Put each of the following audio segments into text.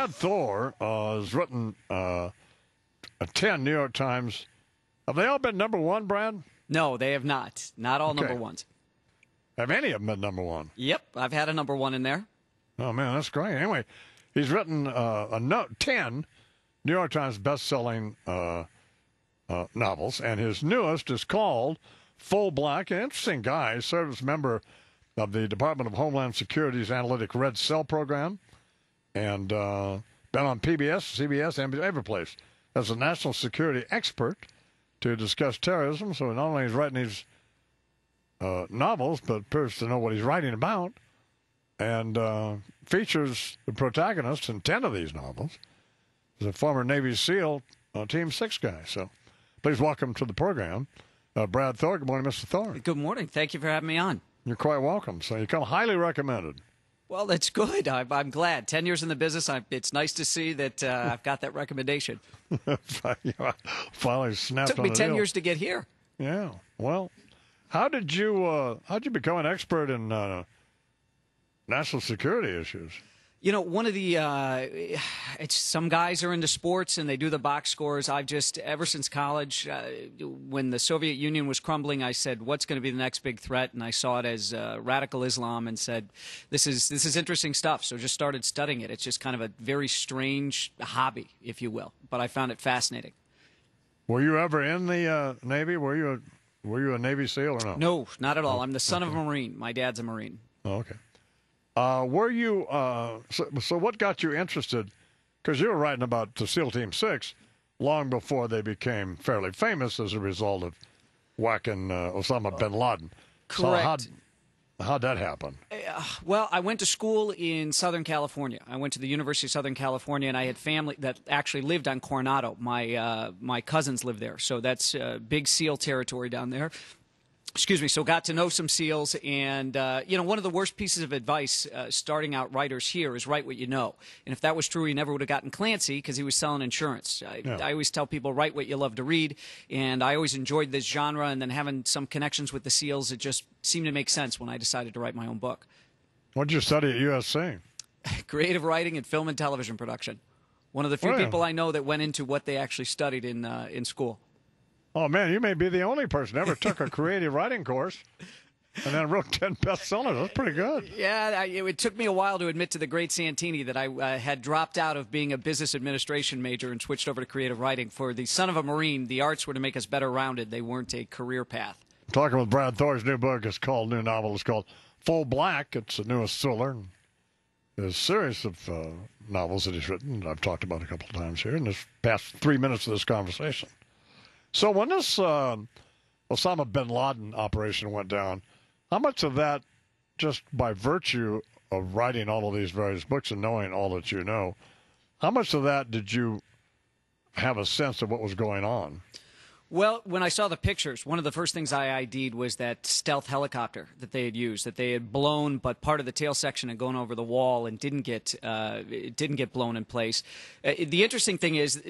Brad Thor has written 10 New York Times. Have they all been number one, Brad? No, they have not. Not all number ones. Have any of them been number one? Yep, I've had a number one in there. Oh, man, that's great. Anyway, he's written 10 New York Times best-selling novels, and his newest is called Full Black. An interesting guy. He served as a member of the Department of Homeland Security's analytic Red Cell program, and been on PBS, CBS, NBC, every place as a national security expert to discuss terrorism. So not only is he writing these novels, but appears to know what he's writing about, and features the protagonist in 10 of these novels. He's a former Navy SEAL Team 6 guy. So please welcome to the program, Brad Thor. Good morning, Mr. Thor. Good morning. Thank you for having me on. You're quite welcome. So you come highly recommended. Well, that's good. I'm glad. 10 years in the business, it's nice to see that I've got that recommendation. Finally snapped on the deal. Took me 10 years to get here. Yeah. Well, how'd you become an expert in national security issues? You know, one of the some guys are into sports and they do the box scores. I've just, ever since college, when the Soviet Union was crumbling, I said, what's going to be the next big threat? And I saw it as radical Islam and said, this is interesting stuff. So just started studying it. It's just kind of a very strange hobby, if you will. But I found it fascinating. Were you ever in the Navy? Were you a Navy SEAL or no? No, not at all. I'm the son of a Marine. My dad's a Marine. Oh, okay. Were you so what got you interested? Because you were writing about the SEAL Team 6 long before they became fairly famous as a result of whacking Osama bin Laden. Correct. So how'd that happen? Well, I went to school in Southern California. I went to the University of Southern California, and I had family that actually lived on Coronado. My cousins lived there, so that's big SEAL territory down there. Excuse me, so got to know some SEALs, and, one of the worst pieces of advice starting out writers here is write what you know. And if that was true, he never would have gotten Clancy because he was selling insurance. I always tell people, write what you love to read, and I always enjoyed this genre, and then having some connections with the SEALs, it just seemed to make sense when I decided to write my own book. What did you study at USC? Creative writing and film and television production. One of the few people I know that went into what they actually studied in school. Oh, man, you may be the only person who ever took a creative writing course and then wrote 10 bestsellers. That's pretty good. Yeah, it took me a while to admit to the great Santini that I had dropped out of being a business administration major and switched over to creative writing. For the son of a Marine, the arts were to make us better rounded. They weren't a career path. Talking with Brad Thor's new book new novel is called Full Black. It's the newest thriller. There's a series of novels that he's written that I've talked about a couple of times here in this past 3 minutes of this conversation. So when this Osama bin Laden operation went down, how much of that, just by virtue of writing all of these various books and knowing all that you know, how much of that did you have a sense of what was going on? Well, when I saw the pictures, one of the first things I ID'd was that stealth helicopter that they had used, that they had blown, but part of the tail section had gone over the wall and didn't get blown in place. The interesting thing is,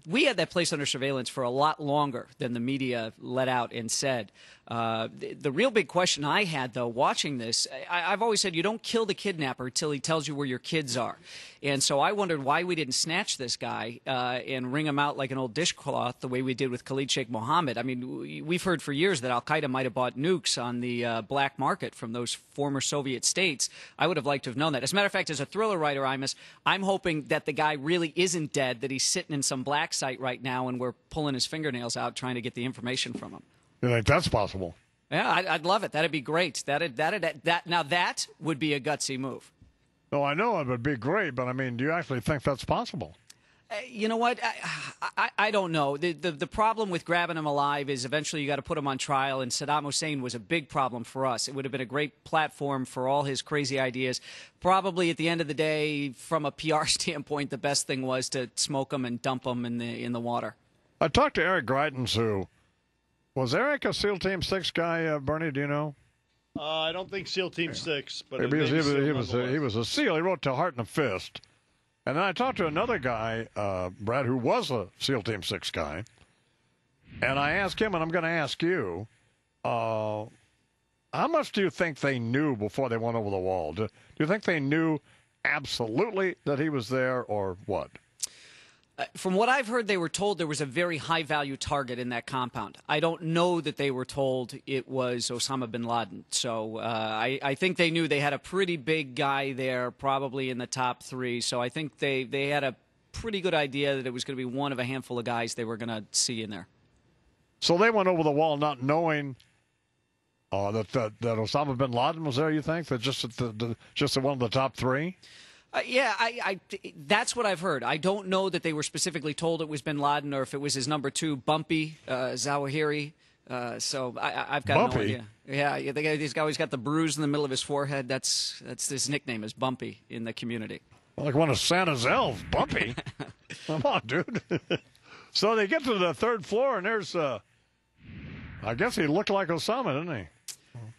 we had that place under surveillance for a lot longer than the media let out and said. The real big question I had, though, watching this, I've always said you don't kill the kidnapper until he tells you where your kids are. And so I wondered why we didn't snatch this guy and wring him out like an old dishcloth the way we did with Khalid Sheikh Mohammed. I mean, we've heard for years that al-Qaeda might have bought nukes on the black market from those former Soviet states. I would have liked to have known that. As a matter of fact, as a thriller writer, Imus, I'm hoping that the guy really isn't dead, that he's sitting in some black site right now and we're pulling his fingernails out trying to get the information from him. You think that's possible? Yeah, I'd love it. That'd be great. Now that would be a gutsy move. No, I know it would be great, but I mean, do you actually think that's possible? You know what? I don't know. The problem with grabbing him alive is eventually you got to put him on trial, and Saddam Hussein was a big problem for us. It would have been a great platform for all his crazy ideas. Probably at the end of the day, from a PR standpoint, the best thing was to smoke him and dump him in the water. I talked to Eric Greitens, who was Eric a SEAL Team 6 guy, Bernie, do you know? I don't think SEAL Team 6, but he was a SEAL. He wrote To Heart and a Fist. And then I talked to another guy, Brad, who was a SEAL Team 6 guy. And I asked him, and I'm going to ask you, how much do you think they knew before they went over the wall? Do you think they knew absolutely that he was there, or what? From what I've heard, they were told there was a very high-value target in that compound. I don't know that they were told it was Osama bin Laden. So I think they knew they had a pretty big guy there, probably in the top 3. So I think they had a pretty good idea that it was going to be one of a handful of guys they were going to see in there. So they went over the wall not knowing that Osama bin Laden was there, you think? That just one of the top 3? Yeah, that's what I've heard. I don't know that they were specifically told it was bin Laden or if it was his number 2, Bumpy, Zawahiri. So I've got Bumpy? no idea. Yeah, this guy always got the bruise in the middle of his forehead. That's his nickname is Bumpy in the community. Like one of Santa's elves, Bumpy. Come on, dude. So they get to the 3rd floor, and there's, I guess he looked like Osama, didn't he?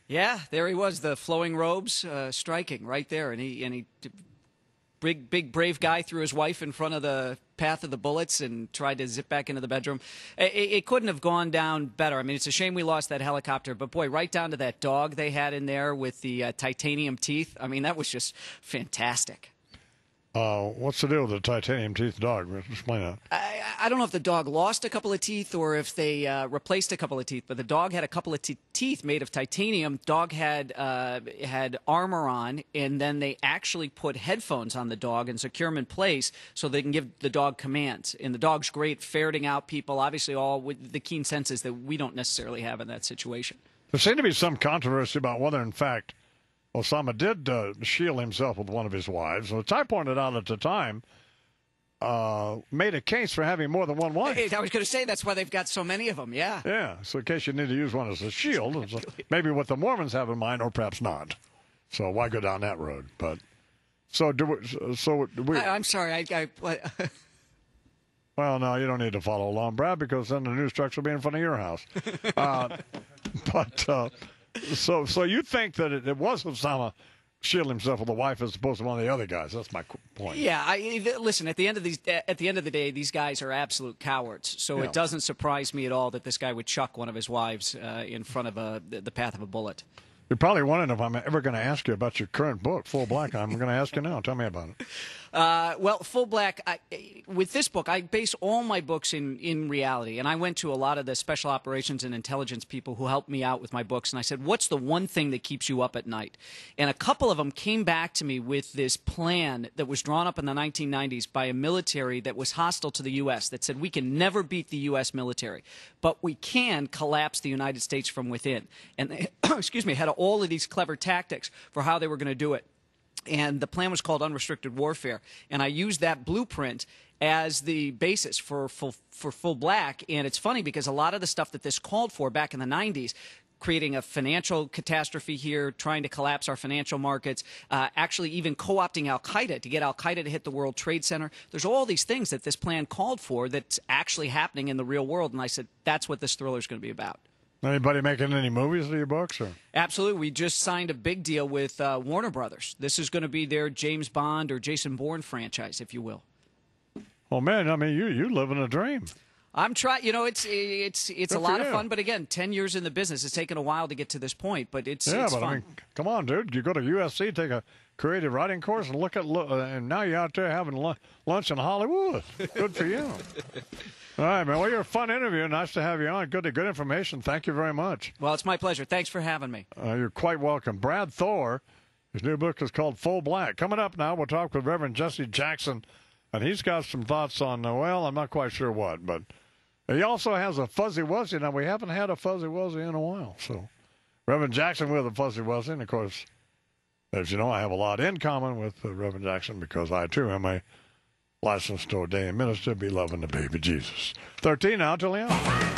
Yeah, there he was, the flowing robes, striking right there, and he big brave guy threw his wife in front of the path of the bullets and tried to zip back into the bedroom. It couldn't have gone down better. I mean, it's a shame we lost that helicopter, but boy, right down to that dog they had in there with the titanium teeth. I mean, that was just fantastic. What's the deal with the titanium teeth dog? Explain that. I don't know if the dog lost a couple of teeth or if they replaced a couple of teeth, but the dog had a couple of teeth made of titanium. Dog had armor on, and then they actually put headphones on the dog and secure him in place so they can give the dog commands. And the dog's great ferreting out people, obviously all with the keen senses that we don't necessarily have in that situation. There seemed to be some controversy about whether, in fact, Osama did shield himself with one of his wives, which I pointed out at the time, made a case for having more than one wife. I was going to say that's why they've got so many of them, yeah. Yeah, so in case you need to use one as a shield, it's maybe what the Mormons have in mind, or perhaps not. So why go down that road? But I'm sorry, Well, no, you don't need to follow along, Brad, because then the news trucks will be in front of your house. So you think that it was Osama shielding himself with a wife as opposed to one of the other guys? That's my point. Yeah, listen. At the end of the day, these guys are absolute cowards. So It doesn't surprise me at all that this guy would chuck one of his wives in front of the path of a bullet. You're probably wondering if I'm ever going to ask you about your current book, Full Black. I'm going to ask you now. Tell me about it. Well, Full Black, with this book, I base all my books in reality. And I went to a lot of the special operations and intelligence people who helped me out with my books. And I said, what's the one thing that keeps you up at night? And a couple of them came back to me with this plan that was drawn up in the 1990s by a military that was hostile to the U.S. that said we can never beat the U.S. military, but we can collapse the United States from within. And they, excuse me, had all of these clever tactics for how they were going to do it. And the plan was called Unrestricted Warfare. And I used that blueprint as the basis for Full Black. And it's funny because a lot of the stuff that this called for back in the 90s, creating a financial catastrophe here, trying to collapse our financial markets, actually even co-opting al-Qaeda to get al-Qaeda to hit the World Trade Center. There's all these things that this plan called for that's actually happening in the real world. And I said, that's what this thriller is going to be about. Anybody making any movies of your books? Or? Absolutely. We just signed a big deal with Warner Brothers. This is going to be their James Bond or Jason Bourne franchise, if you will. Oh, man, I mean, you live in a dream. I'm trying. You know, it's a lot of fun. But again, 10 years in the business. It's taken a while to get to this point, but it's fun. I mean, come on, dude. You go to USC, take a creative writing course, and and now you're out there having lunch in Hollywood. Good for you. All right, man. Well, you're a fun interview. Nice to have you on. Good information. Thank you very much. Well, it's my pleasure. Thanks for having me. You're quite welcome. Brad Thor, his new book is called Full Black. Coming up now, we'll talk with Reverend Jesse Jackson, and he's got some thoughts on, well, I'm not quite sure what, but he also has a Fuzzy Wuzzy. Now, we haven't had a Fuzzy Wuzzy in a while, so Reverend Jackson with a Fuzzy Wuzzy, and of course, as you know, I have a lot in common with Reverend Jackson because I, too, am a licensed ordained minister, be loving the baby Jesus. 13 now till the hour.